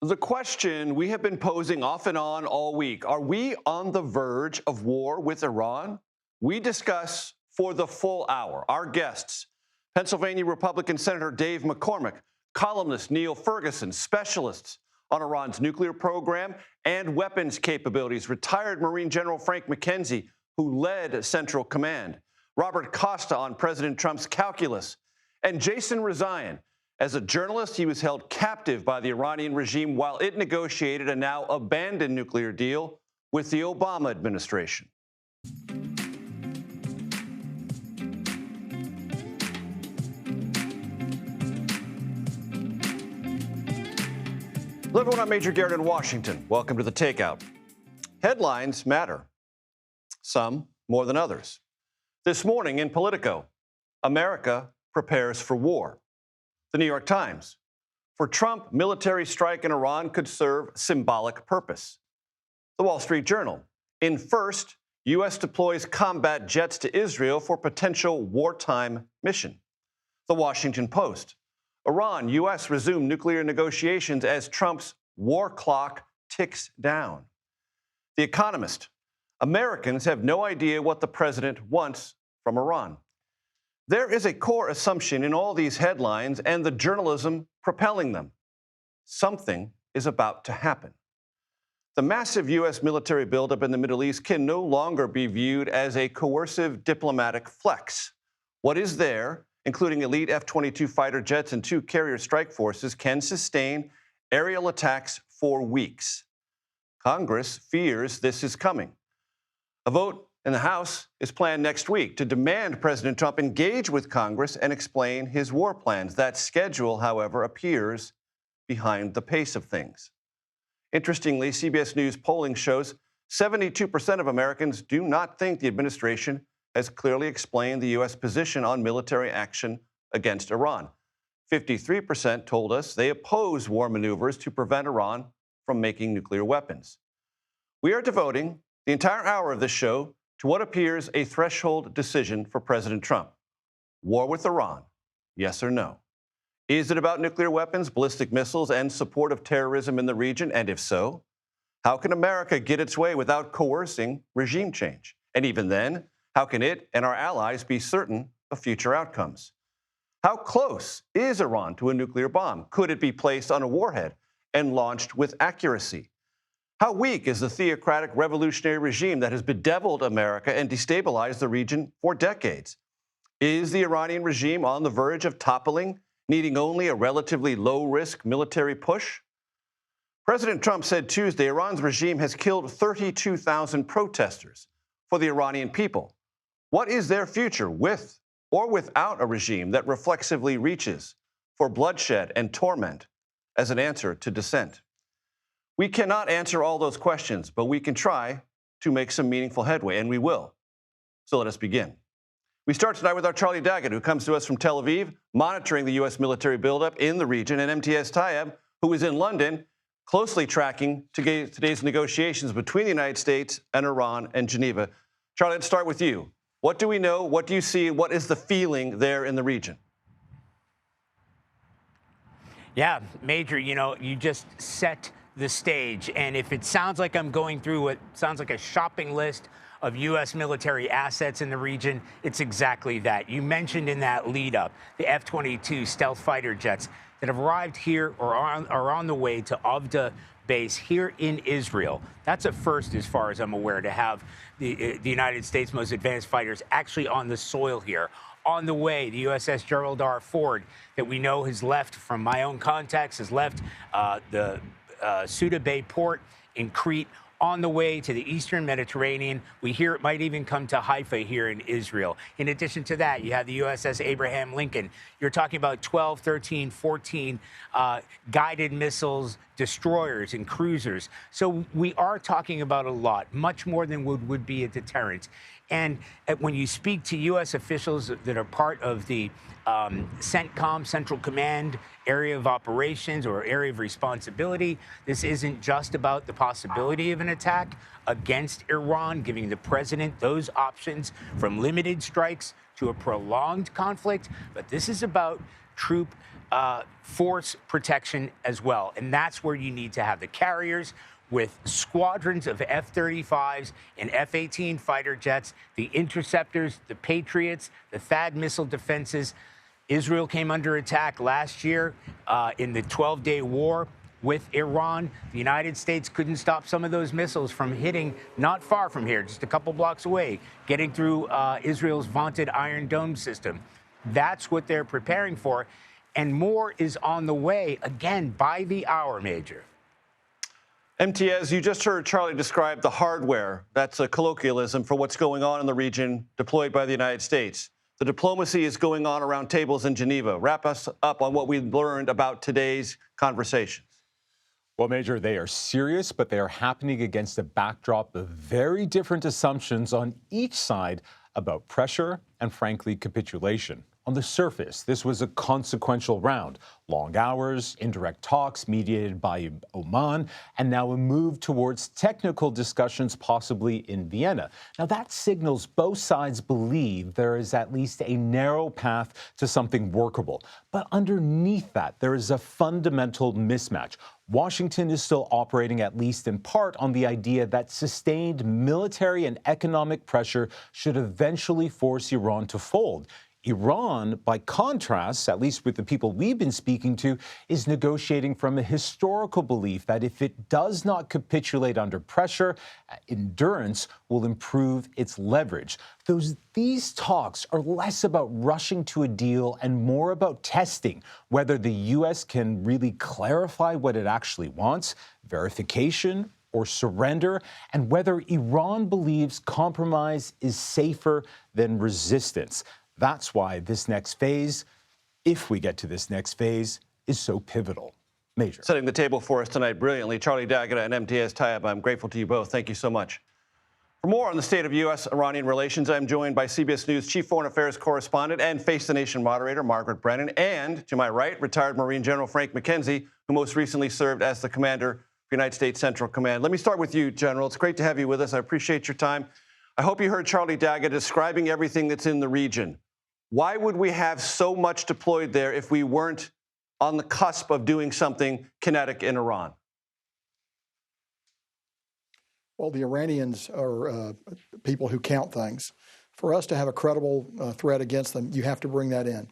The question we have been posing off and on all week, are we on the verge of war with Iran? We discuss for the full hour. Our guests, Pennsylvania Republican Senator Dave McCormack, columnist Neil Ferguson, specialists on Iran's nuclear program and weapons capabilities, retired Marine General Frank McKenzie, who led Central Command, Robert Costa on President Trump's calculus, and Jason Rezaian. As a journalist, he was held captive by the Iranian regime while it negotiated a now abandoned nuclear deal with the Obama administration. Hello, everyone. I'm Major Garrett in Washington. Welcome to the Takeout. Headlines matter, some more than others. This morning in Politico, America prepares for war. The New York Times, for Trump, military strike in Iran could serve symbolic purpose. The Wall Street Journal, in first, U.S. deploys combat jets to Israel for potential wartime mission. The Washington Post, Iran, U.S. resume nuclear negotiations as Trump's war clock ticks down. The Economist, Americans have no idea what the president wants from Iran. There is a core assumption in all these headlines and the journalism propelling them. Something is about to happen. The massive U.S. military buildup in the Middle East can no longer be viewed as a coercive diplomatic flex. What is there, including elite F-22 fighter jets and 2 carrier strike forces, can sustain aerial attacks for weeks. Congress fears this is coming. A vote in the House is planned next week to demand President Trump engage with Congress and explain his war plans. That schedule, however, appears behind the pace of things. Interestingly, CBS News polling shows 72% of Americans do not think the administration has clearly explained the U.S. position on military action against Iran. 53% told us they oppose war maneuvers to prevent Iran from making nuclear weapons. We are devoting the entire hour of this show to what appears a threshold decision for President Trump. War with Iran, yes or no? Is it about nuclear weapons, ballistic missiles, and support of terrorism in the region? And if so, how can America get its way without coercing regime change? And even then, how can it and our allies be certain of future outcomes? How close is Iran to a nuclear bomb? Could it be placed on a warhead and launched with accuracy? How weak is the theocratic revolutionary regime that has bedeviled America and destabilized the region for decades? Is the Iranian regime on the verge of toppling, needing only a relatively low-risk military push? President Trump said Tuesday Iran's regime has killed 32,000 protesters for the Iranian people. What is their future with or without a regime that reflexively reaches for bloodshed and torment as an answer to dissent? We cannot answer all those questions, but we can try to make some meaningful headway, and we will. So let us begin. We start tonight with our Charlie Daggett, who comes to us from Tel Aviv, monitoring the U.S. military buildup in the region, and MTS Tayeb, who is in London, closely tracking today's negotiations between the United States and Iran and Geneva. Charlie, let's start with you. What do we know? What do you see? What is the feeling there in the region? Yeah, Major, you just set the stage. And if it sounds like I'm going through what sounds like a shopping list of U.S. military assets in the region, it's exactly that. You mentioned in that lead up the F-22 stealth fighter jets that have arrived here or are on the way to Avda base here in Israel. That's a first, as far as I'm aware, to have the United States' most advanced fighters actually on the soil here. On the way, the USS Gerald R. Ford, that we know has left, from my own contacts, has left the Suda Bay port in Crete, on the way to the eastern Mediterranean. We hear it might even come to Haifa here in Israel. In addition to that, you have the USS Abraham Lincoln. You're talking about 12, 13, 14 guided missiles, destroyers, and cruisers. So we are talking about a lot, much more than would be a deterrent. And when you speak to U.S. officials that are part of the CENTCOM, Central Command area of operations or area of responsibility, this isn't just about the possibility of an attack against Iran, giving the president those options from limited strikes to a prolonged conflict, but this is about troop force protection as well. And that's where you need to have the carriers with squadrons of F-35s and F-18 fighter jets, the interceptors, the Patriots, the THAAD missile defenses. Israel came under attack last year in the 12-day war with Iran. The United States couldn't stop some of those missiles from hitting not far from here, just a couple blocks away, getting through Israel's vaunted Iron Dome system. That's what they're preparing for. And more is on the way, again, by the hour, Major. MTS, you just heard Charlie describe the hardware. That's a colloquialism for what's going on in the region deployed by the United States. The diplomacy is going on around tables in Geneva. Wrap us up on what we learned about today's conversations. Well, Major, they are serious, but they are happening against a backdrop of very different assumptions on each side about pressure and, frankly, capitulation. On the surface, this was a consequential round. Long hours, indirect talks mediated by Oman, and now a move towards technical discussions, possibly in Vienna. Now, that signals both sides believe there is at least a narrow path to something workable. But underneath that, there is a fundamental mismatch. Washington is still operating, at least in part, on the idea that sustained military and economic pressure should eventually force Iran to fold. Iran, by contrast, at least with the people we've been speaking to, is negotiating from a historical belief that if it does not capitulate under pressure, endurance will improve its leverage. These talks are less about rushing to a deal and more about testing whether the U.S. can really clarify what it actually wants, verification or surrender, and whether Iran believes compromise is safer than resistance. That's why this next phase, if we get to this next phase, is so pivotal. Major. Setting the table for us tonight brilliantly, Charlie Daggett and MTS Tayyab. I'm grateful to you both. Thank you so much. For more on the state of U.S.-Iranian relations, I'm joined by CBS News Chief Foreign Affairs Correspondent and Face the Nation moderator Margaret Brennan, and, to my right, retired Marine General Frank McKenzie, who most recently served as the commander of the United States Central Command. Let me start with you, General. It's great to have you with us. I appreciate your time. I hope you heard Charlie Daggett describing everything that's in the region. Why would we have so much deployed there if we weren't on the cusp of doing something kinetic in Iran? Well, the Iranians are people who count things. For us to have a credible threat against them, you have to bring that in.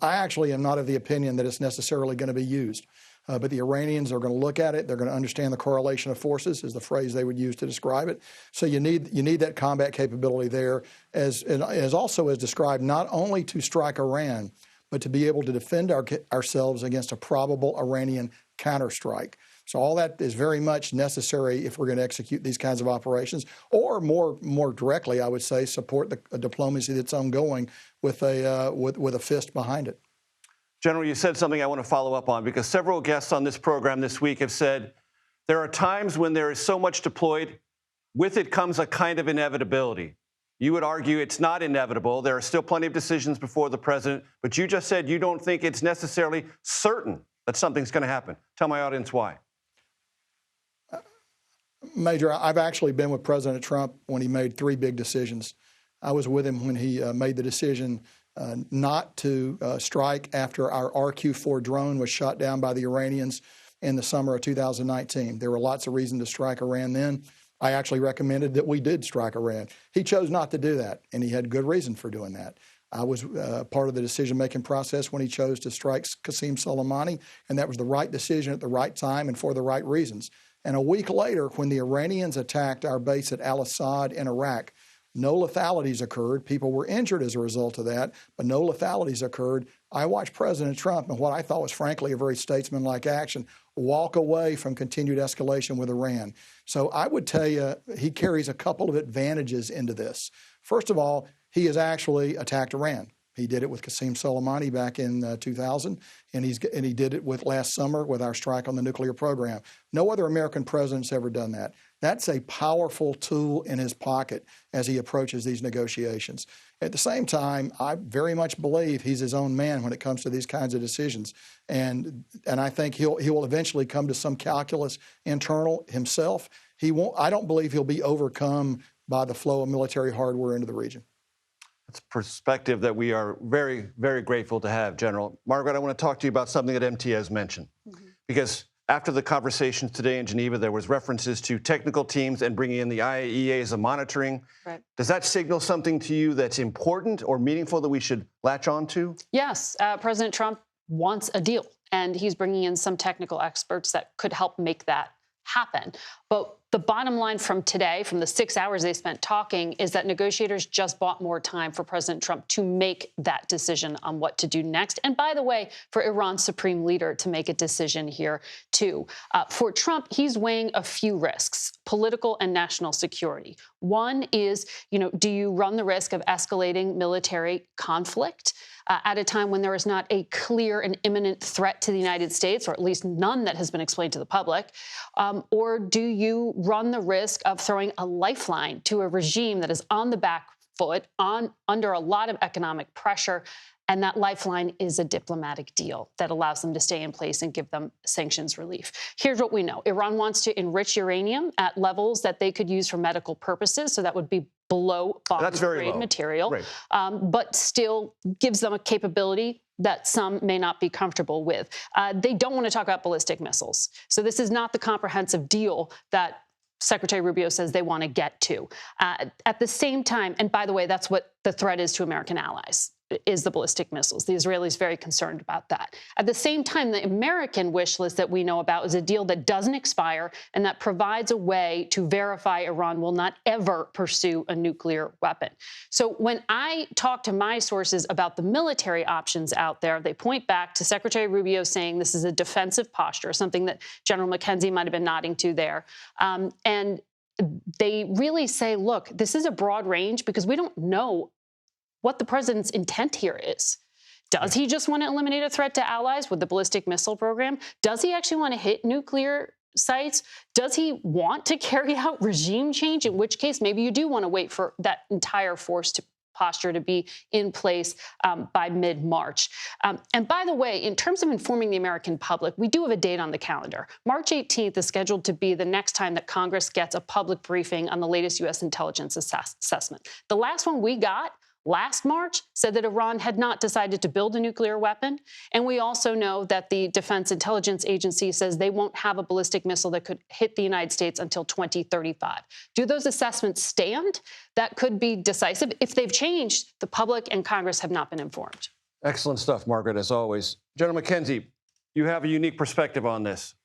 I actually am not of the opinion that it's necessarily going to be used. But the Iranians are going to look at it. They're going to understand the correlation of forces, is the phrase they would use to describe it. So you need that combat capability there, as also as described, not only to strike Iran, but to be able to defend ourselves against a probable Iranian counterstrike. So all that is very much necessary if we're going to execute these kinds of operations, or more directly, I would say, support the diplomacy that's ongoing with a fist behind it. General, you said something I want to follow up on, because several guests on this program this week have said there are times when there is so much deployed, with it comes a kind of inevitability. You would argue it's not inevitable. There are still plenty of decisions before the president, but you just said you don't think it's necessarily certain that something's going to happen. Tell my audience why. Major, I've actually been with President Trump when he made three big decisions. I was with him when he made the decision not to strike after our RQ-4 drone was shot down by the Iranians in the summer of 2019. There were lots of reasons to strike Iran then. I actually recommended that we did strike Iran. He chose not to do that, and he had good reason for doing that. I was part of the decision-making process when he chose to strike Qasem Soleimani, and that was the right decision at the right time and for the right reasons. And a week later, when the Iranians attacked our base at al-Assad in Iraq, no lethalities occurred. People were injured as a result of that, but no lethalities occurred. I watched President Trump, and what I thought was frankly a very statesmanlike action, walk away from continued escalation with Iran. So I would tell you he carries a couple of advantages into this. First of all, he has actually attacked Iran. He did it with Qasem Soleimani back in 2000, and he did it with last summer with our strike on the nuclear program. No other American president's ever done that. That's a powerful tool in his pocket as he approaches these negotiations. At the same time, I very much believe he's his own man when it comes to these kinds of decisions, and I think he will eventually come to some calculus internal himself. He won't. I don't believe he'll be overcome by the flow of military hardware into the region. It's a perspective that we are very, very grateful to have, General. Margaret, I want to talk to you about something that MT has mentioned. Because after the conversations today in Geneva, there was references to technical teams and bringing in the IAEA as a monitoring. Right. Does that signal something to you that's important or meaningful that we should latch on to? Yes, President Trump wants a deal, and he's bringing in some technical experts that could help make that happen. But the bottom line from today, from the 6 hours they spent talking, is that negotiators just bought more time for President Trump to make that decision on what to do next. And by the way, for Iran's supreme leader to make a decision here, too. For Trump, he's weighing a few risks, political and national security. One is, do you run the risk of escalating military conflict at a time when there is not a clear and imminent threat to the United States, or at least none that has been explained to the public? Or do you run the risk of throwing a lifeline to a regime that is on the back foot, under a lot of economic pressure, and that lifeline is a diplomatic deal that allows them to stay in place and give them sanctions relief? Here's what we know. Iran wants to enrich uranium at levels that they could use for medical purposes, so that would be below bomb-grade material, right. But still gives them a capability that some may not be comfortable with. They don't want to talk about ballistic missiles. So this is not the comprehensive deal that Secretary Rubio says they want to get to. At the same time, and by the way, that's what the threat is to American allies, is the ballistic missiles. The Israelis very concerned about that. At the same time, the American wish list that we know about is a deal that doesn't expire and that provides a way to verify Iran will not ever pursue a nuclear weapon. So when I talk to my sources about the military options out there, they point back to Secretary Rubio saying this is a defensive posture, something that General McKenzie might have been nodding to there. And they really say, look, this is a broad range because we don't know what the president's intent here is. Does he just want to eliminate a threat to allies with the ballistic missile program? Does he actually want to hit nuclear sites? Does he want to carry out regime change? In which case, maybe you do want to wait for that entire posture to be in place by mid-March. And by the way, in terms of informing the American public, we do have a date on the calendar. March 18th is scheduled to be the next time that Congress gets a public briefing on the latest U.S. intelligence assessment. The last one we got last March said that Iran had not decided to build a nuclear weapon. And we also know that the Defense Intelligence Agency says they won't have a ballistic missile that could hit the United States until 2035. Do those assessments stand? That could be decisive. If they've changed, the public and Congress have not been informed. Excellent stuff, Margaret, as always. General McKenzie, you have a unique perspective on this.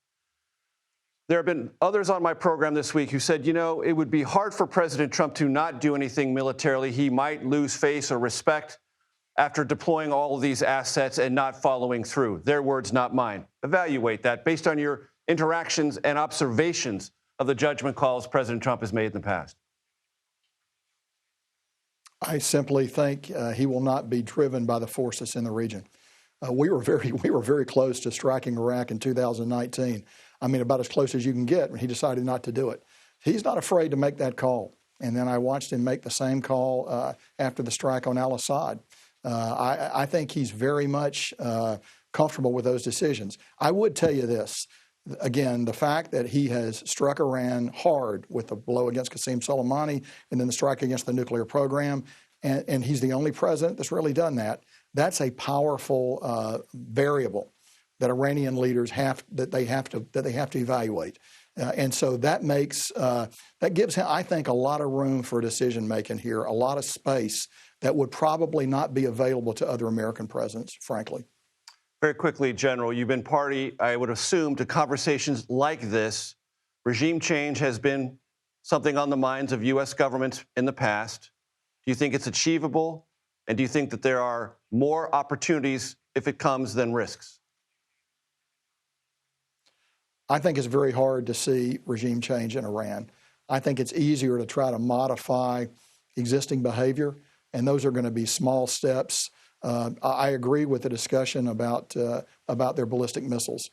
There have been others on my program this week who said, it would be hard for President Trump to not do anything militarily. He might lose face or respect after deploying all of these assets and not following through. Their words, not mine. Evaluate that based on your interactions and observations of the judgment calls President Trump has made in the past. I simply think he will not be driven by the forces in the region. We were very close to striking Iraq in 2019. I mean, about as close as you can get when he decided not to do it. He's not afraid to make that call. And then I watched him make the same call after the strike on al-Assad. I think he's very much comfortable with those decisions. I would tell you this. Again, the fact that he has struck Iran hard with the blow against Qasem Soleimani and then the strike against the nuclear program, and he's the only president that's really done that, that's a powerful variable that Iranian leaders have to evaluate, and so that gives him, I think, a lot of room for decision making here, a lot of space that would probably not be available to other American presidents, frankly. Very quickly, General, you've been party, I would assume, to conversations like this. Regime change has been something on the minds of U.S. governments in the past. Do you think it's achievable? And do you think that there are more opportunities if it comes than risks? I think it's very hard to see regime change in Iran. I think it's easier to try to modify existing behavior, and those are going to be small steps. I agree with the discussion about their ballistic missiles.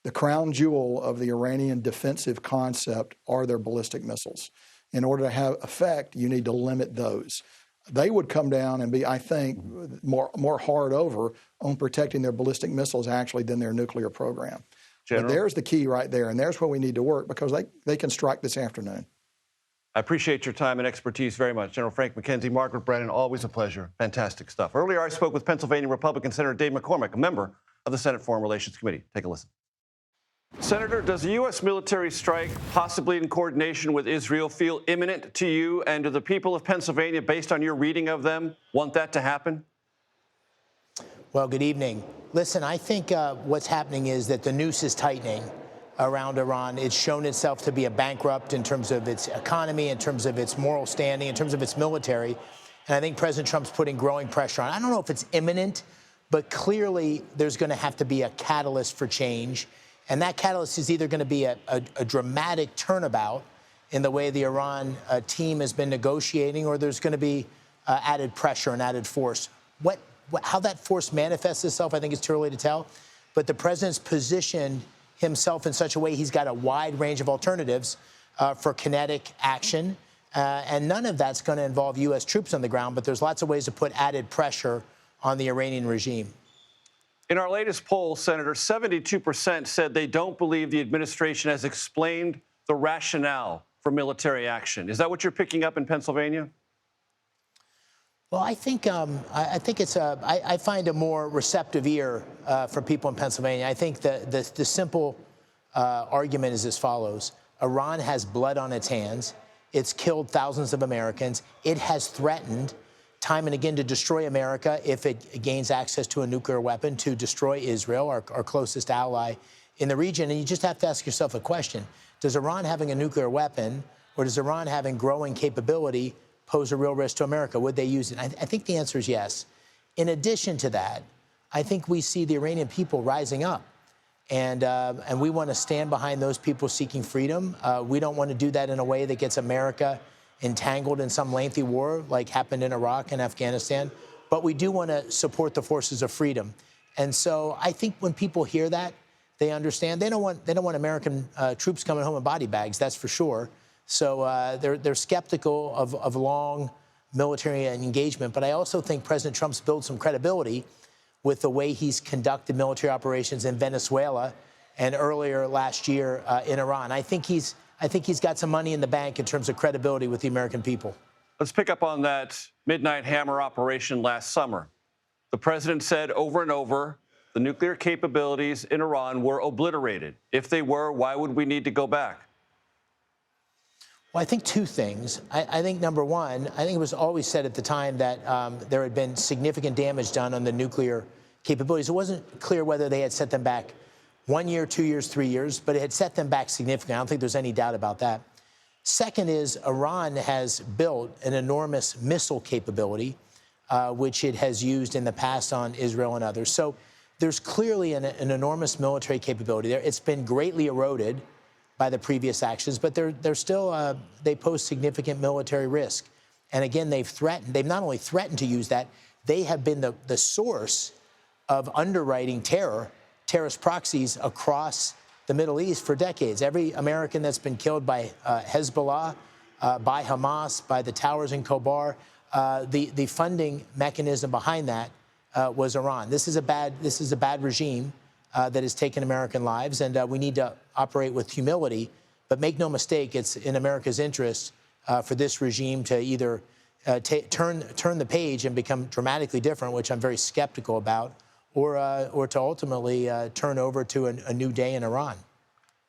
The crown jewel of the Iranian defensive concept are their ballistic missiles. In order to have effect, you need to limit those. They would come down and be, I think, more hard over on protecting their ballistic missiles actually than their nuclear program. General? But there's the key right there, and there's where we need to work because they can strike this afternoon. I appreciate your time and expertise very much. General Frank McKenzie, Margaret Brennan, always a pleasure. Fantastic stuff. Earlier, I spoke with Pennsylvania Republican Senator Dave McCormack, a member of the Senate Foreign Relations Committee. Take a listen. Senator, does the U.S. military strike, possibly in coordination with Israel, feel imminent to you and to the people of Pennsylvania, based on your reading of them, want that to happen? Well, good evening. Listen, I think what's happening is that the noose is tightening around Iran. It's shown itself to be a bankrupt in terms of its economy, in terms of its moral standing, in terms of its military. And I think President Trump's putting growing pressure on. I don't know if it's imminent, but clearly there's going to have to be a catalyst for change. And that catalyst is either going to be a dramatic turnabout in the way the Iran team has been negotiating, or there's going to be added pressure and added force. How that force manifests itself, I think it's too early to tell. But the president's positioned himself in such a way he's got a wide range of alternatives for kinetic action. And none of that's going to involve U.S. troops on the ground, but there's lots of ways to put added pressure on the Iranian regime. In our latest poll, Senator, 72% said they don't believe the administration has explained the rationale for military action. Is that what you're picking up in Pennsylvania? Well, I think I find a more receptive ear for people in Pennsylvania. I think the simple argument is as follows. Iran has blood on its hands. It's killed thousands of Americans. It has threatened time and again to destroy America if it gains access to a nuclear weapon, to destroy Israel, our closest ally in the region. And you just have to ask yourself a question. Does Iran having a nuclear weapon, or does Iran having growing capability pose a real risk to America? Would they use it? I think the answer is yes. In addition to that, I think we see the Iranian people rising up. And we want to stand behind those people seeking freedom. We don't want to do that in a way that gets America entangled in some lengthy war like happened in Iraq and Afghanistan. But we do want to support the forces of freedom. And so I think when people hear that, they understand. They don't want American troops coming home in body bags, that's for sure. So they're skeptical of long military engagement. But I also think President Trump's built some credibility with the way he's conducted military operations in Venezuela and earlier last year in Iran. I think he's got some money in the bank in terms of credibility with the American people. Let's pick up on that Midnight Hammer operation last summer. The president said over and over the nuclear capabilities in Iran were obliterated. If they were, why would we need to go back? Well, I think two things. I think, number one, I think it was always said at the time that there had been significant damage done on the nuclear capabilities. It wasn't clear whether they had set them back 1 year, 2 years, 3 years, but it had set them back significantly. I don't think there's any doubt about that. Second is Iran has built an enormous missile capability, which it has used in the past on Israel and others. So there's clearly an enormous military capability there. It's been greatly eroded by the previous actions, but they're still, they pose significant military risk. And again, they've not only threatened to use that, they have been the source of underwriting terrorist proxies across the Middle East for decades. Every American that's been killed by Hezbollah, by Hamas, by the towers in Khobar, the funding mechanism behind that was Iran. This is a bad regime that has taken American lives, and we need to operate with humility. But make no mistake, it's in America's interest for this regime to either turn the page and become dramatically different, which I'm very skeptical about, or to ultimately turn over to a new day in Iran.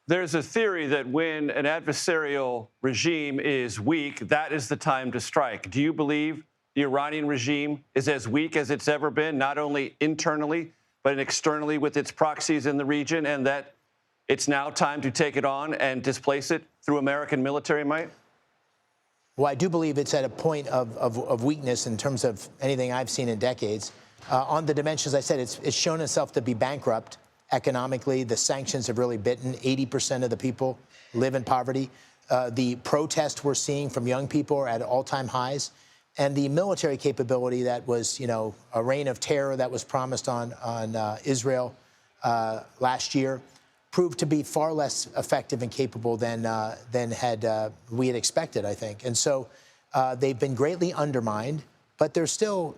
There's a theory that when an adversarial regime is weak, that is the time to strike. Do you believe the Iranian regime is as weak as it's ever been, not only internally, but externally with its proxies in the region, and that it's now time to take it on and displace it through American military might? Well, I do believe it's at a point of weakness in terms of anything I've seen in decades. On the dimensions, I said, it's shown itself to be bankrupt economically. The sanctions have really bitten. 80% of the people live in poverty. The protests we're seeing from young people are at all-time highs. And the military capability that was, a reign of terror that was promised on Israel last year proved to be far less effective and capable than we had expected, I think. And so they've been greatly undermined, but they're still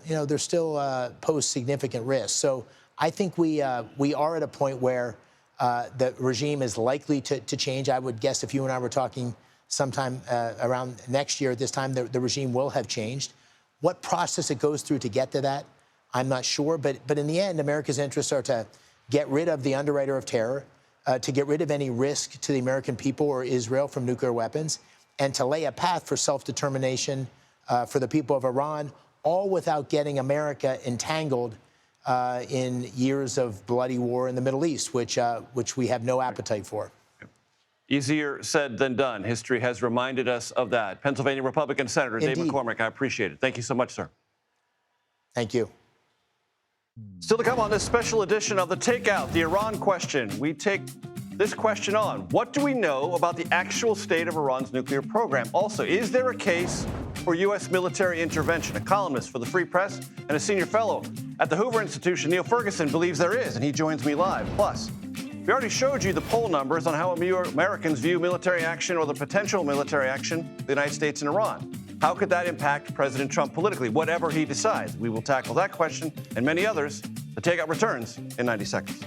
pose significant risks. So I think we are at a point where the regime is likely to change. I would guess if you and I were talking sometime around next year at this time, the regime will have changed. What process it goes through to get to that, I'm not sure. But in the end, America's interests are to get rid of the underwriter of terror, to get rid of any risk to the American people or Israel from nuclear weapons, and to lay a path for self-determination for the people of Iran, all without getting America entangled in years of bloody war in the Middle East, which we have no appetite for. Easier said than done. History has reminded us of that. Pennsylvania Republican Senator Dave McCormack, I appreciate it. Thank you so much, sir. Thank you. Still to come on this special edition of The Takeout, the Iran question. We take this question on. What do we know about the actual state of Iran's nuclear program? Also, is there a case for U.S. military intervention? A columnist for the Free Press and a senior fellow at the Hoover Institution, Neil Ferguson, believes there is, and he joins me live. Plus, we already showed you the poll numbers on how Americans view military action or the potential military action of the United States and Iran. How could that impact President Trump politically, whatever he decides? We will tackle that question and many others. The Takeout returns in 90 seconds.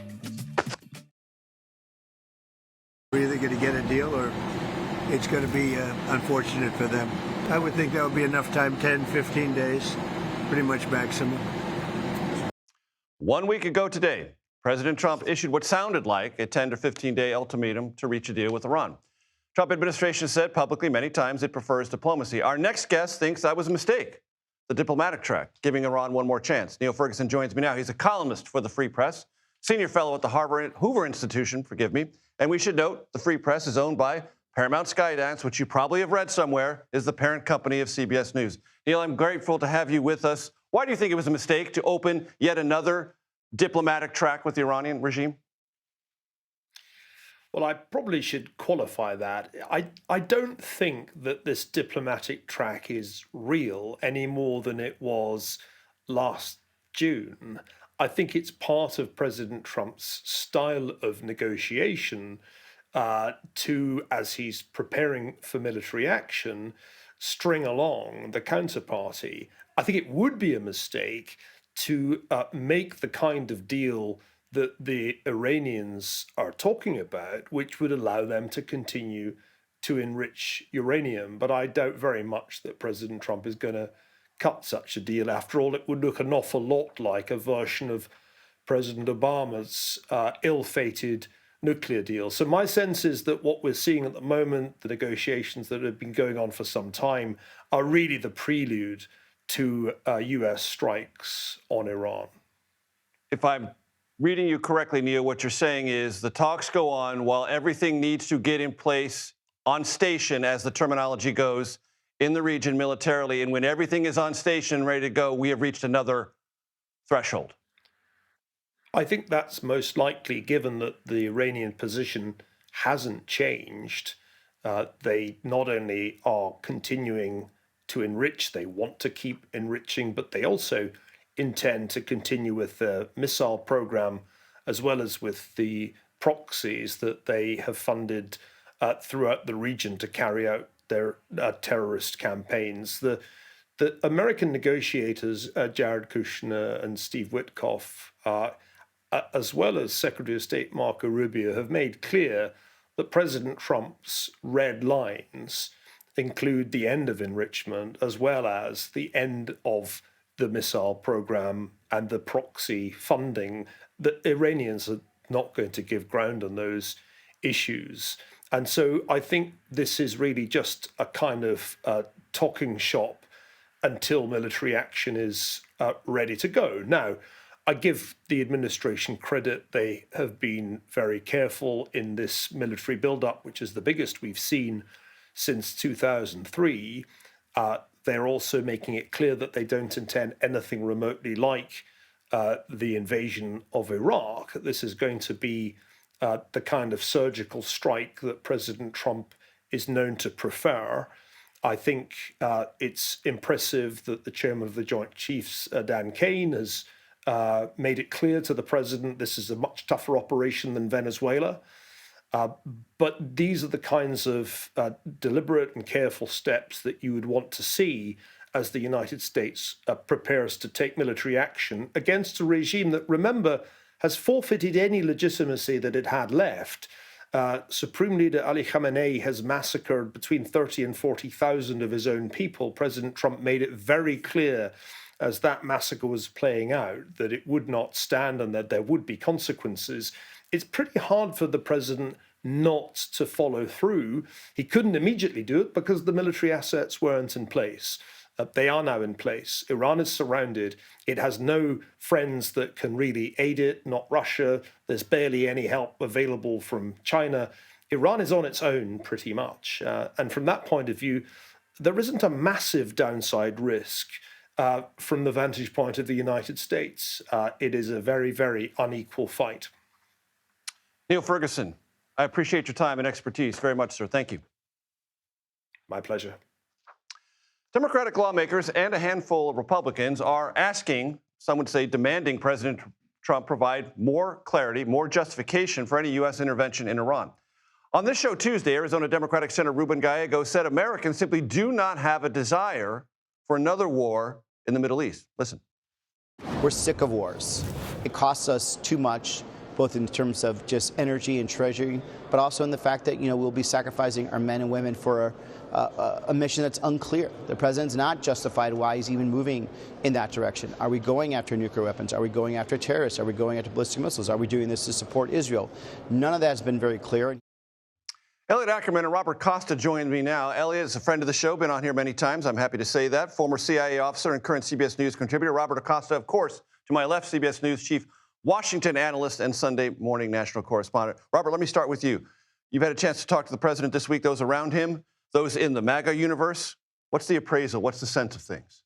We're either going to get a deal or it's going to be unfortunate for them. I would think that would be enough time, 10, 15 days, pretty much maximum. 1 week ago today, President Trump issued what sounded like a 10 to 15-day ultimatum to reach a deal with Iran. Trump administration said publicly many times it prefers diplomacy. Our next guest thinks that was a mistake, the diplomatic track, giving Iran one more chance. Neil Ferguson joins me now. He's a columnist for the Free Press, senior fellow at the Hoover Institution, and we should note the Free Press is owned by Paramount Skydance, which you probably have read somewhere, is the parent company of CBS News. Neil, I'm grateful to have you with us. Why do you think it was a mistake to open yet another diplomatic track with the Iranian regime? Well, I probably should qualify that. I don't think that this diplomatic track is real any more than it was last June. I think it's part of President Trump's style of negotiation to, as he's preparing for military action, string along the counterparty. I think it would be a mistake to make the kind of deal that the Iranians are talking about, which would allow them to continue to enrich uranium. But I doubt very much that President Trump is going to cut such a deal. After all, it would look an awful lot like a version of President Obama's ill-fated nuclear deal. So my sense is that what we're seeing at the moment, the negotiations that have been going on for some time, are really the prelude to U.S. strikes on Iran. If I'm reading you correctly, Neil, what you're saying is the talks go on while everything needs to get in place on station, as the terminology goes, in the region militarily. And when everything is on station, ready to go, we have reached another threshold. I think that's most likely, given that the Iranian position hasn't changed. They not only are continuing to enrich, they want to keep enriching, but they also intend to continue with the missile program, as well as with the proxies that they have funded throughout the region to carry out their terrorist campaigns. The American negotiators, Jared Kushner and Steve Witkoff, as well as Secretary of State Marco Rubio, have made clear that President Trump's red lines include the end of enrichment, as well as the end of the missile program and the proxy funding. The Iranians are not going to give ground on those issues. And so I think this is really just a kind of talking shop until military action is ready to go. Now, I give the administration credit. They have been very careful in this military buildup, which is the biggest we've seen since 2003. They're also making it clear that they don't intend anything remotely like the invasion of Iraq. This is going to be the kind of surgical strike that President Trump is known to prefer. I think it's impressive that the chairman of the Joint Chiefs, Dan Kane, has made it clear to the president this is a much tougher operation than Venezuela. But these are the kinds of deliberate and careful steps that you would want to see as the United States prepares to take military action against a regime that, remember, has forfeited any legitimacy that it had left. Supreme Leader Ali Khamenei has massacred between 30 and 40,000 of his own people. President Trump made it very clear as that massacre was playing out that it would not stand and that there would be consequences. It's pretty hard for the president not to follow through. He couldn't immediately do it because the military assets weren't in place. They are now in place. Iran is surrounded. It has no friends that can really aid it, not Russia. There's barely any help available from China. Iran is on its own pretty much. And from that point of view, there isn't a massive downside risk from the vantage point of the United States. It is a very, very unequal fight. Neil Ferguson, I appreciate your time and expertise very much, sir. Thank you. My pleasure. Democratic lawmakers and a handful of Republicans are asking, some would say demanding, President Trump provide more clarity, more justification for any U.S. intervention in Iran. On this show Tuesday, Arizona Democratic Senator Ruben Gallego said Americans simply do not have a desire for another war in the Middle East. Listen. We're sick of wars. It costs us too much, both in terms of just energy and treasury, but also in the fact that, we'll be sacrificing our men and women for a mission that's unclear. The president's not justified why he's even moving in that direction. Are we going after nuclear weapons? Are we going after terrorists? Are we going after ballistic missiles? Are we doing this to support Israel? None of that has been very clear. Elliot Ackerman and Robert Costa join me now. Elliot is a friend of the show, been on here many times. I'm happy to say that. Former CIA officer and current CBS News contributor. Robert Acosta, of course, to my left, CBS News chief Washington analyst and Sunday morning national correspondent. Robert, let me start with you. You've had a chance to talk to the president this week, those around him, those in the MAGA universe. What's the appraisal? What's the sense of things?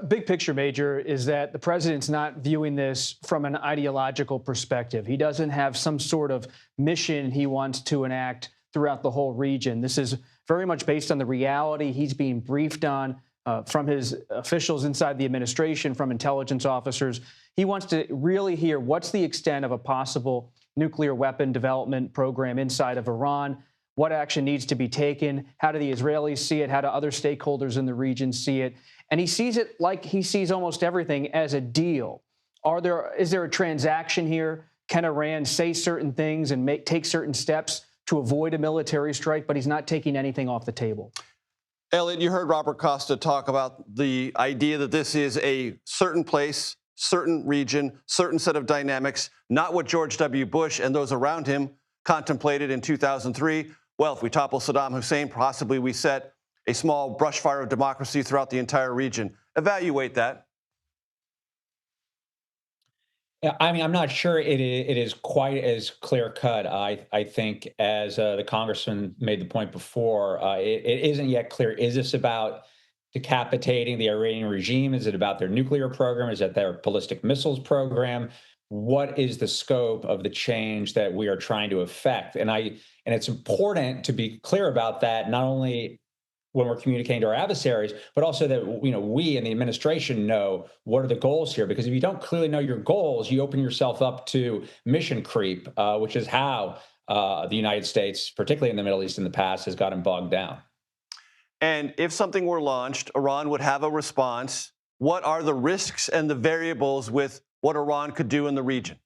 Big picture, Major, is that the president's not viewing this from an ideological perspective. He doesn't have some sort of mission he wants to enact throughout the whole region. This is very much based on the reality he's being briefed on from his officials inside the administration, from intelligence officers. He wants to really hear what's the extent of a possible nuclear weapon development program inside of Iran, what action needs to be taken, how do the Israelis see it, how do other stakeholders in the region see it. And he sees it like he sees almost everything as a deal. Is there a transaction here? Can Iran say certain things and take certain steps to avoid a military strike, but he's not taking anything off the table? Elliot, you heard Robert Costa talk about the idea that this is a certain place, certain region, certain set of dynamics, not what George W. Bush and those around him contemplated in 2003. Well, if we topple Saddam Hussein, possibly we set a small brush fire of democracy throughout the entire region. Evaluate that. I mean, I'm not sure it is quite as clear cut, I think, as the congressman made the point before. It isn't yet clear. Is this about decapitating the Iranian regime? Is it about their nuclear program? Is it their ballistic missiles program? What is the scope of the change that we are trying to effect? And it's important to be clear about that, not only when we're communicating to our adversaries, but also that we in the administration know what are the goals here. Because if you don't clearly know your goals, you open yourself up to mission creep, which is how the United States, particularly in the Middle East in the past, has gotten bogged down. And if something were launched, Iran would have a response. What are the risks and the variables with what Iran could do in the region?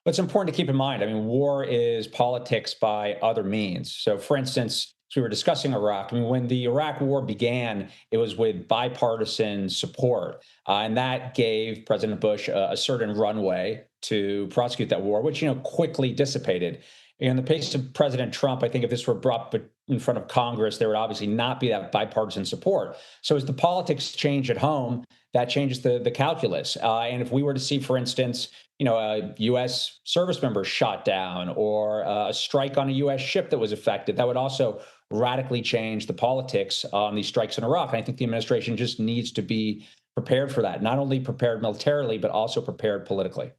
It's important to keep in mind, I mean, war is politics by other means. So, for instance, as we were discussing Iraq, I mean, when the Iraq war began, it was with bipartisan support. And that gave President Bush a certain runway to prosecute that war, which, quickly dissipated. In the case of President Trump, I think if this were brought in front of Congress, there would obviously not be that bipartisan support. So as the politics change at home, that changes the calculus. And if we were to see, for instance, a U.S. service member shot down or a strike on a U.S. ship that was affected, that would also radically change the politics on these strikes in Iraq. And I think the administration just needs to be prepared for that, not only prepared militarily, but also prepared politically.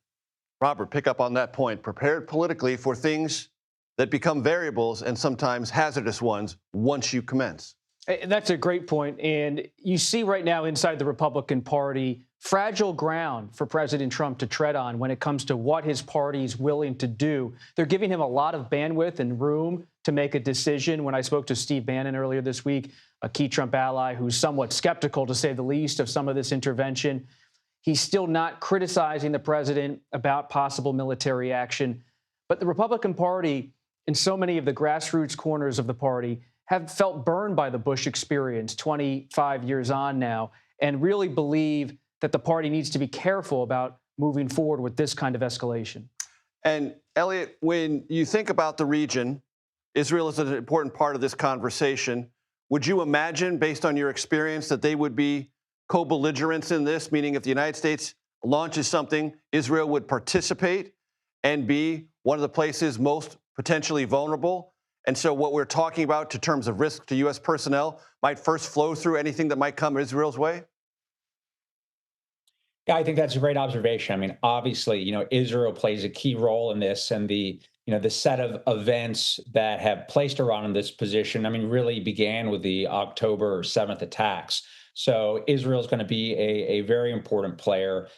Robert, pick up on that point. Prepared politically for things that become variables and sometimes hazardous ones once you commence. That's a great point. And you see right now inside the Republican Party, fragile ground for President Trump to tread on when it comes to what his party is willing to do. They're giving him a lot of bandwidth and room to make a decision. When I spoke to Steve Bannon earlier this week, a key Trump ally who's somewhat skeptical, to say the least, of some of this intervention, he's still not criticizing the president about possible military action. But the Republican Party, in so many of the grassroots corners of the party, have felt burned by the Bush experience 25 years on now, and really believe that the party needs to be careful about moving forward with this kind of escalation. And Elliot, when you think about the region, Israel is an important part of this conversation. Would you imagine, based on your experience, that they would be co-belligerents in this, meaning if the United States launches something, Israel would participate and be one of the places most potentially vulnerable? And so what we're talking about in terms of risk to U.S. personnel might first flow through anything that might come Israel's way? Yeah, I think that's a great observation. I mean, obviously, Israel plays a key role in this, and the set of events that have placed Iran in this position, I mean, really began with the October 7th attacks. So Israel is going to be a very important player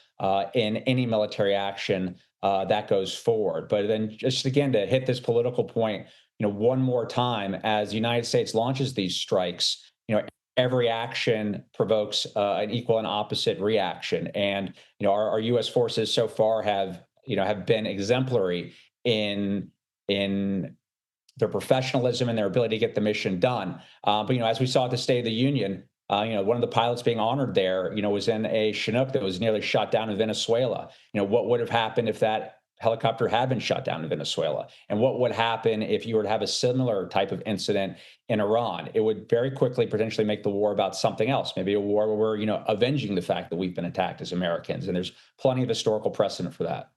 in any military action that goes forward. But then just again, to hit this political point, one more time, as the United States launches these strikes, every action provokes an equal and opposite reaction. And, our U.S. forces so far have been exemplary in their professionalism and their ability to get the mission done. But, as we saw at the State of the Union, one of the pilots being honored there, was in a Chinook that was nearly shot down in Venezuela. What would have happened if that helicopter had been shot down in Venezuela? And what would happen if you were to have a similar type of incident in Iran? It would very quickly potentially make the war about something else, maybe a war where we're, avenging the fact that we've been attacked as Americans. And there's plenty of historical precedent for that.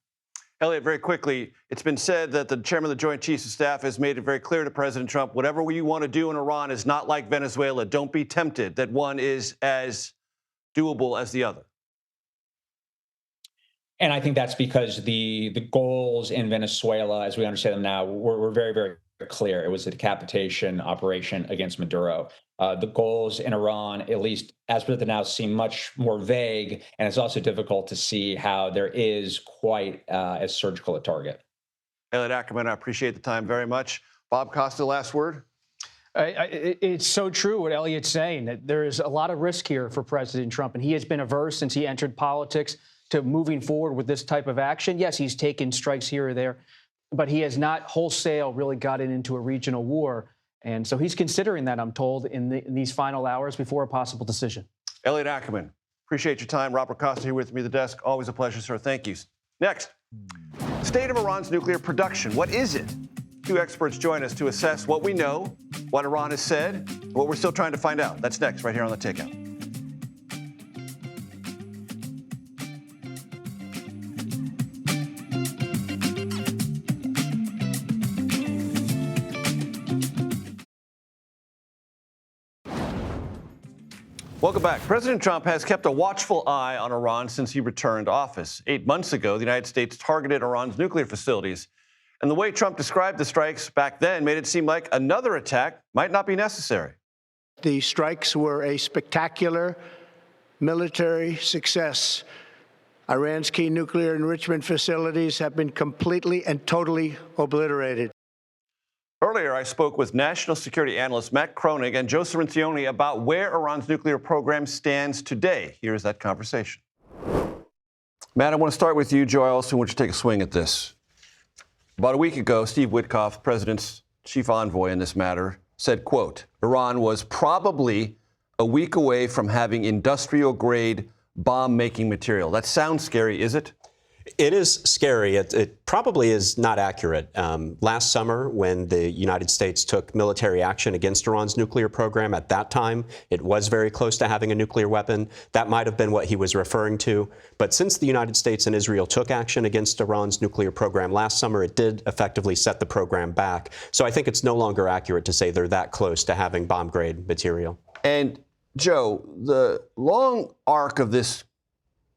Elliot, very quickly, it's been said that the chairman of the Joint Chiefs of Staff has made it very clear to President Trump, whatever you want to do in Iran is not like Venezuela. Don't be tempted that one is as doable as the other. And I think that's because the goals in Venezuela, as we understand them now, were very, very clear. It was a decapitation operation against Maduro. The goals in Iran, at least as presented now, seem much more vague, and it's also difficult to see how there is quite as surgical a target. Elliot Ackerman, I appreciate the time very much. Bob Costa, last word. It's so true what Elliot's saying, that there is a lot of risk here for President Trump, and he has been averse since he entered politics to moving forward with this type of action. Yes, he's taken strikes here or there, but he has not wholesale really gotten into a regional war. And so he's considering that, I'm told, in these final hours before a possible decision. Elliot Ackerman, appreciate your time. Robert Costa here with me at the desk. Always a pleasure, sir. Thank you. Next, state of Iran's nuclear production. What is it? Two experts join us to assess what we know, what Iran has said, what we're still trying to find out. That's next, right here on The Takeout. Welcome back. President Trump has kept a watchful eye on Iran since he returned to office. 8 months ago, the United States targeted Iran's nuclear facilities. And the way Trump described the strikes back then made it seem like another attack might not be necessary. The strikes were a spectacular military success. Iran's key nuclear enrichment facilities have been completely and totally obliterated. Earlier, I spoke with national security analyst Matt Kroenig and Joe Cirincione about where Iran's nuclear program stands today. Here's that conversation. Matt, I want to start with you. Joe, I also want you to take a swing at this. About a week ago, Steve Witkoff, president's chief envoy in this matter, said, quote, Iran was probably a week away from having industrial-grade bomb-making material. That sounds scary, is it? It is scary. It probably is not accurate. Last summer, when the United States took military action against Iran's nuclear program, at that time, it was very close to having a nuclear weapon. That might have been what he was referring to. But since the United States and Israel took action against Iran's nuclear program last summer, it did effectively set the program back. So I think it's no longer accurate to say they're that close to having bomb-grade material. And, Joe, the long arc of this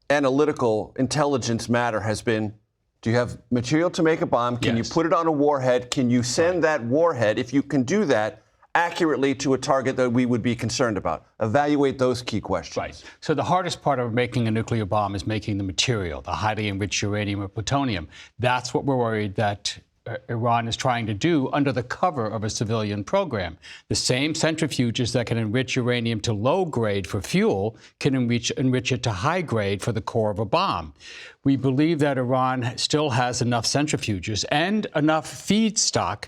analytical intelligence matter has been, do you have material to make a bomb? Can you put it on a warhead? Can you send that warhead, if you can do that, accurately to a target that we would be concerned about? Evaluate those key questions. Right. So the hardest part of making a nuclear bomb is making the material, the highly enriched uranium or plutonium. That's what we're worried that Iran is trying to do under the cover of a civilian program. The same centrifuges that can enrich uranium to low grade for fuel can enrich it to high grade for the core of a bomb. We believe that Iran still has enough centrifuges and enough feedstock,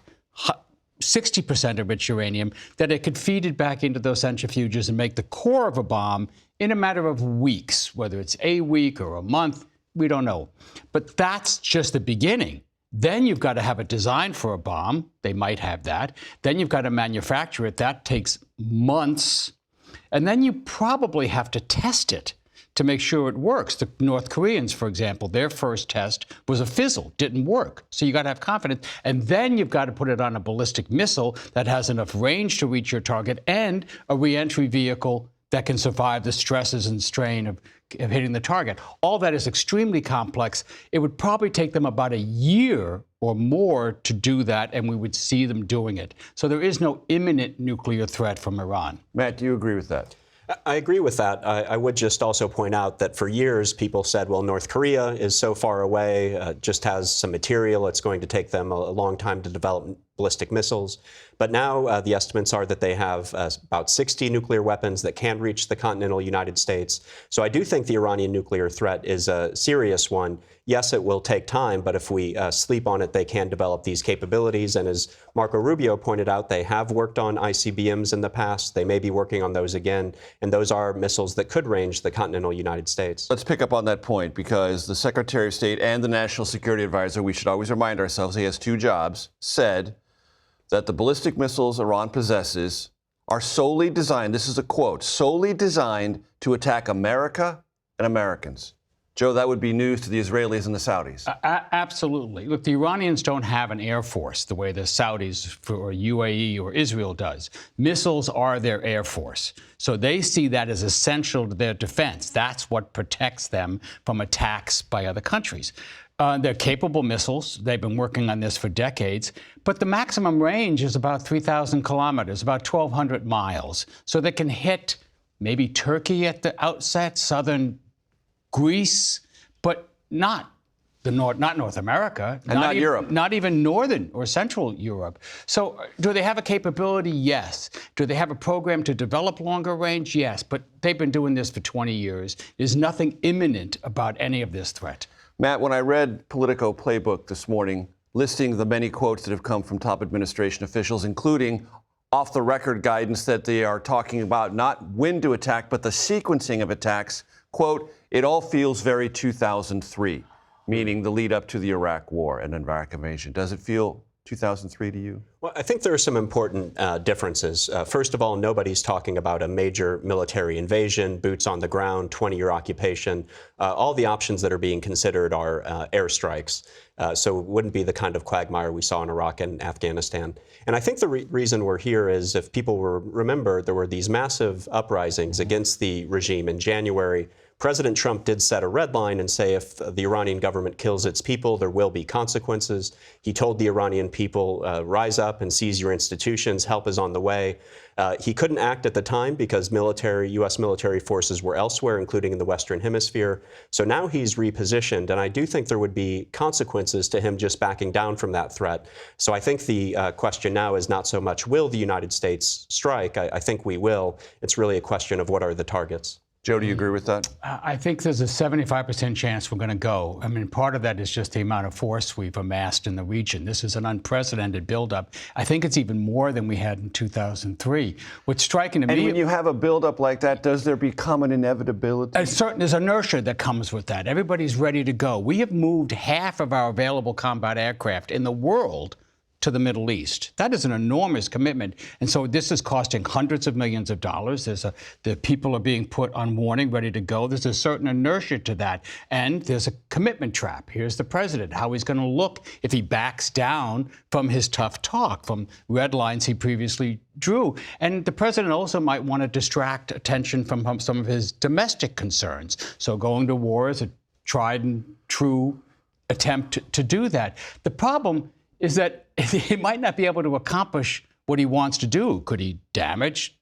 60% enriched uranium, that it could feed it back into those centrifuges and make the core of a bomb in a matter of weeks, whether it's a week or a month, we don't know. But that's just the beginning. Then you've got to have a design for a bomb. They might have that. Then you've got to manufacture it. That takes months. And then you probably have to test it to make sure it works. The North Koreans, for example, their first test was a fizzle, didn't work. So you got to have confidence. And then you've got to put it on a ballistic missile that has enough range to reach your target and a reentry vehicle that can survive the stresses and strain of hitting the target. All that is extremely complex. It would probably take them about a year or more to do that, and we would see them doing it. So there is no imminent nuclear threat from Iran. Matt, do you agree with that? I agree with that. I would just also point out that for years people said, well, North Korea is so far away, just has some material. It's going to take them a long time to develop ballistic missiles. But now the estimates are that they have about 60 nuclear weapons that can reach the continental United States. So I do think the Iranian nuclear threat is a serious one. Yes, it will take time, but if we sleep on it, they can develop these capabilities. And as Marco Rubio pointed out, they have worked on ICBMs in the past. They may be working on those again. And those are missiles that could range the continental United States. Let's pick up on that point, because the Secretary of State and the National Security Advisor, we should always remind ourselves he has two jobs, said that the ballistic missiles Iran possesses are solely designed, this is a quote, solely designed to attack America and Americans. Joe, that would be news to the Israelis and the Saudis. Absolutely. Look, the Iranians don't have an air force the way the Saudis or UAE or Israel does. Missiles are their air force. So they see that as essential to their defense. That's what protects them from attacks by other countries. They're capable missiles. They've been working on this for decades. But the maximum range is about 3,000 kilometers, about 1,200 miles. So they can hit maybe Turkey at the outset, southern Greece, but not North America. And not Europe. Not even northern or central Europe. So do they have a capability? Yes. Do they have a program to develop longer range? Yes. But they've been doing this for 20 years. There's nothing imminent about any of this threat. Matt, when I read Politico Playbook this morning, listing the many quotes that have come from top administration officials, including off-the-record guidance that they are talking about not when to attack, but the sequencing of attacks, quote, it all feels very 2003, meaning the lead up to the Iraq war and Iraq invasion. Does it feel 2003 to you? Well, I think there are some important differences. First of all, nobody's talking about a major military invasion, boots on the ground, 20-year occupation. All the options that are being considered are airstrikes. So it wouldn't be the kind of quagmire we saw in Iraq and Afghanistan. And I think the reason we're here is, if people remember, there were these massive uprisings against the regime in January. President Trump did set a red line and say if the Iranian government kills its people, there will be consequences. He told the Iranian people, rise up and seize your institutions, help is on the way. He couldn't act at the time because U.S. military forces were elsewhere, including in the Western Hemisphere. So now he's repositioned, and I do think there would be consequences to him just backing down from that threat. So I think the question now is not so much will the United States strike. I think we will. It's really a question of what are the targets. Joe, do you agree with that? I think there's a 75% chance we're going to go. I mean, part of that is just the amount of force we've amassed in the region. This is an unprecedented buildup. I think it's even more than we had in 2003. What's striking to me... And when you have a buildup like that, does there become an inevitability? There's inertia that comes with that. Everybody's ready to go. We have moved half of our available combat aircraft in the world to the Middle East. That is an enormous commitment. And so this is costing hundreds of millions of dollars. The people are being put on warning, ready to go. There's a certain inertia to that. And there's a commitment trap. Here's the president, how he's going to look if he backs down from his tough talk, from red lines he previously drew. And the president also might want to distract attention from some of his domestic concerns. So going to war is a tried and true attempt to do that. The problem is that he might not be able to accomplish what he wants to do. Could he damage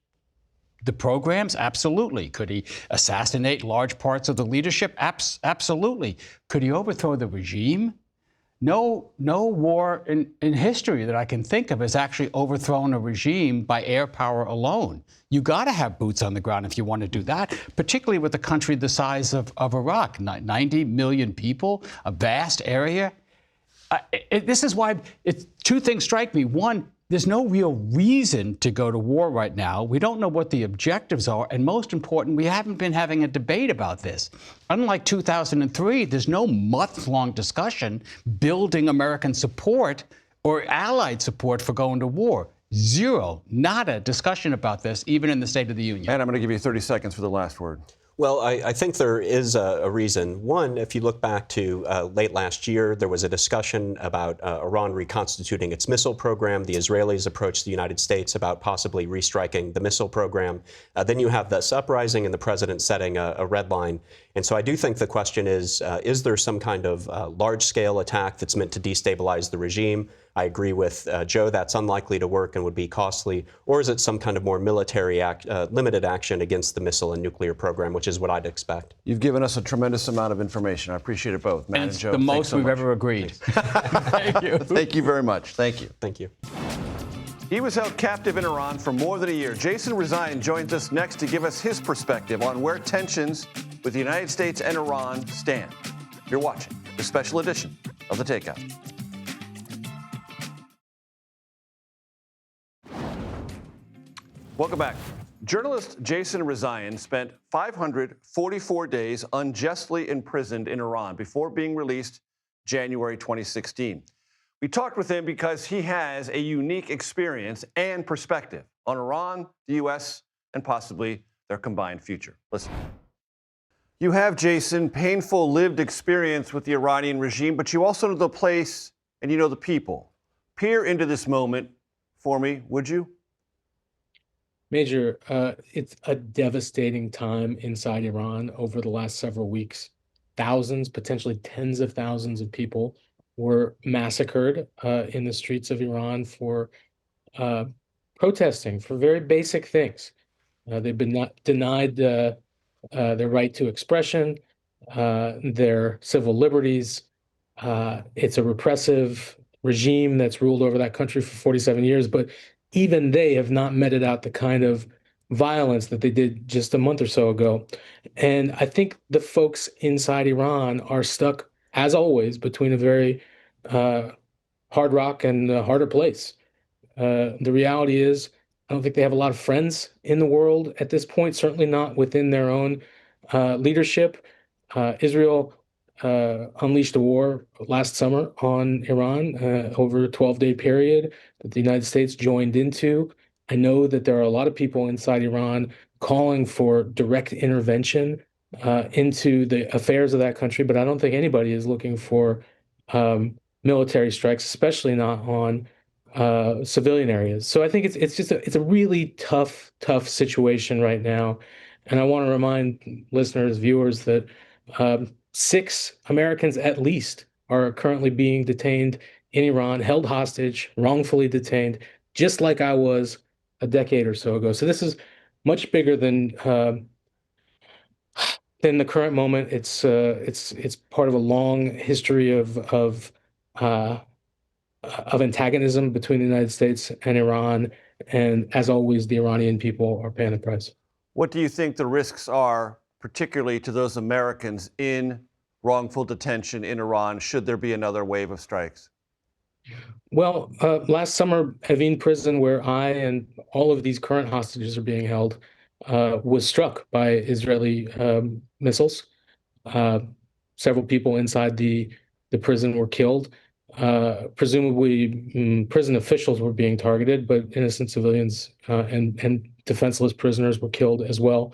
the programs? Absolutely. Could he assassinate large parts of the leadership? Absolutely. Could he overthrow the regime? No war in history that I can think of has actually overthrown a regime by air power alone. You got to have boots on the ground if you want to do that, particularly with a country the size of Iraq, 90 million people, a vast area. This is why two things strike me. One, there's no real reason to go to war right now. We don't know what the objectives are. And most important, we haven't been having a debate about this. Unlike 2003, there's no month-long discussion building American support or allied support for going to war. Zero, nada discussion about this, even in the State of the Union. And I'm going to give you 30 seconds for the last word. Well, I think there is a reason. One, if you look back to late last year, there was a discussion about Iran reconstituting its missile program. The Israelis approached the United States about possibly restriking the missile program. Then you have this uprising and the president setting a red line. And so I do think the question is there some kind of large-scale attack that's meant to destabilize the regime? I agree with Joe, that's unlikely to work and would be costly. Or is it some kind of more military limited action against the missile and nuclear program, which is what I'd expect? You've given us a tremendous amount of information. I appreciate it both. Matt and Joe, the most so we've much. ever agreed. Thank you. Thank you very much. Thank you. Thank you. He was held captive in Iran for more than a year. Jason Rezaian joins us next to give us his perspective on where tensions with the United States and Iran stand. You're watching the special edition of The Takeout. Welcome back. Journalist Jason Rezaian spent 544 days unjustly imprisoned in Iran before being released January 2016. We talked with him because he has a unique experience and perspective on Iran, the U.S., and possibly their combined future. Listen. You have, Jason, painful lived experience with the Iranian regime, but you also know the place and you know the people. Peer into this moment for me, would you? Major, it's a devastating time inside Iran over the last several weeks. Thousands, potentially tens of thousands of people were massacred in the streets of Iran for protesting for very basic things. They've been denied their right to expression, their civil liberties. It's a repressive regime that's ruled over that country for 47 years, but even they have not meted out the kind of violence that they did just a month or so ago. And I think the folks inside Iran are stuck, as always, between a very hard rock and a harder place. The reality is, I don't think they have a lot of friends in the world at this point, certainly not within their own leadership. Israel unleashed a war last summer on Iran over a 12-day period that the United States joined into. I know that there are a lot of people inside Iran calling for direct intervention into the affairs of that country, but I don't think anybody is looking for military strikes, especially not on civilian areas. So I think it's a really tough situation right now. And I want to remind listeners, viewers, that 6 Americans at least are currently being detained in Iran, held hostage, wrongfully detained, just like I was a decade or so ago. So this is much bigger than the current moment. It's part of a long history of antagonism between the United States and Iran, and as always, the Iranian people are paying the price. What do you think the risks are, particularly to those Americans in wrongful detention in Iran, should there be another wave of strikes? Well, last summer, Evin prison, where I and all of these current hostages are being held, was struck by Israeli missiles. Several people inside the prison were killed. Presumably, prison officials were being targeted, but innocent civilians and defenseless prisoners were killed as well.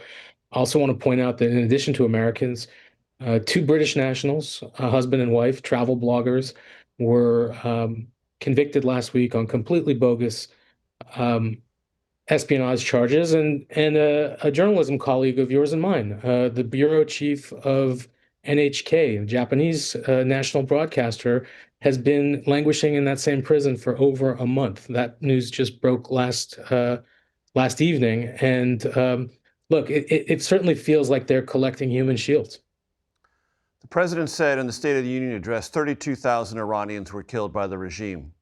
I also want to point out that in addition to Americans, 2 British nationals, a husband and wife, travel bloggers, were convicted last week on completely bogus espionage charges, and a journalism colleague of yours and mine, the bureau chief of NHK, a Japanese national broadcaster, has been languishing in that same prison for over a month. That news just broke last evening, and look, it certainly feels like they're collecting human shields. The president said in the State of the Union address 32,000 Iranians were killed by the regime.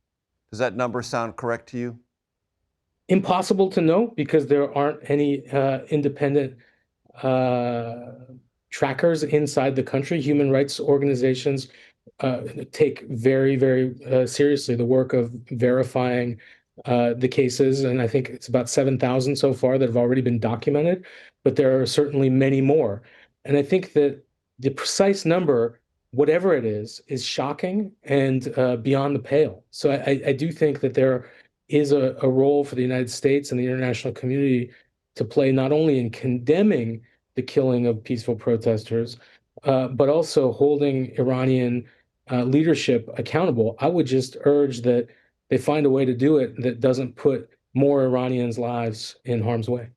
Does that number sound correct to you? Impossible to know because there aren't any independent trackers inside the country. Human rights organizations take very, very seriously the work of verifying the cases. And I think it's about 7,000 so far that have already been documented, but there are certainly many more. And I think that the precise number, whatever it is shocking and beyond the pale. So I do think that there is a role for the United States and the international community to play not only in condemning the killing of peaceful protesters, but also holding Iranian leadership accountable. I would just urge that they find a way to do it that doesn't put more Iranians' lives in harm's way.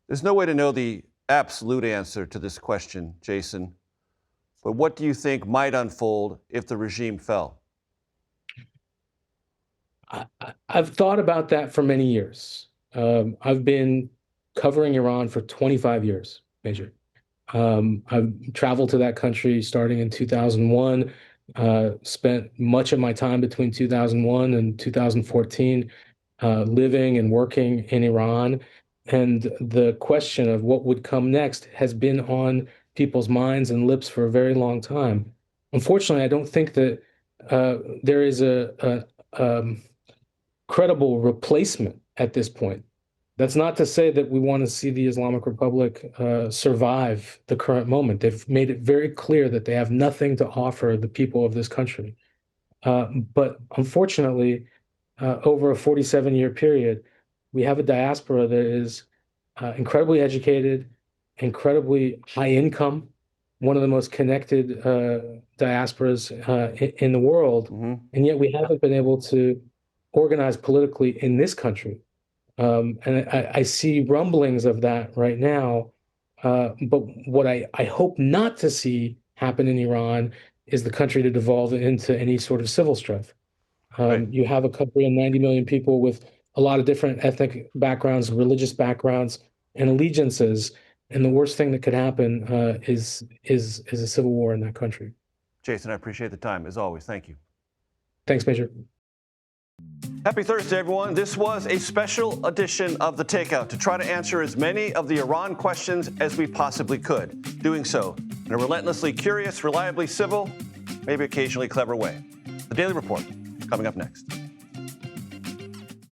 There's no way to know the absolute answer to this question, Jason. But what do you think might unfold if the regime fell? I've thought about that for many years. I've been covering Iran for 25 years, Major. I've traveled to that country starting in 2001, spent much of my time between 2001 and 2014 living and working in Iran. And the question of what would come next has been on people's minds and lips for a very long time. Unfortunately, I don't think that there is a credible replacement at this point. That's not to say that we want to see the Islamic Republic survive the current moment. They've made it very clear that they have nothing to offer the people of this country. But unfortunately, over a 47-year period, we have a diaspora that is incredibly educated, incredibly high income, one of the most connected diasporas in the world. And yet we haven't been able to organize politically in this country. And I see rumblings of that right now. But what I hope not to see happen in Iran is the country to devolve into any sort of civil strife. Right. You have a country of 90 million people with a lot of different ethnic backgrounds, religious backgrounds, and allegiances. And the worst thing that could happen is a civil war in that country. Jason, I appreciate the time, as always. Thank you. Thanks, Major. Happy Thursday, everyone. This was a special edition of The Takeout to try to answer as many of the Iran questions as we possibly could, doing so in a relentlessly curious, reliably civil, maybe occasionally clever way. The Daily Report, coming up next.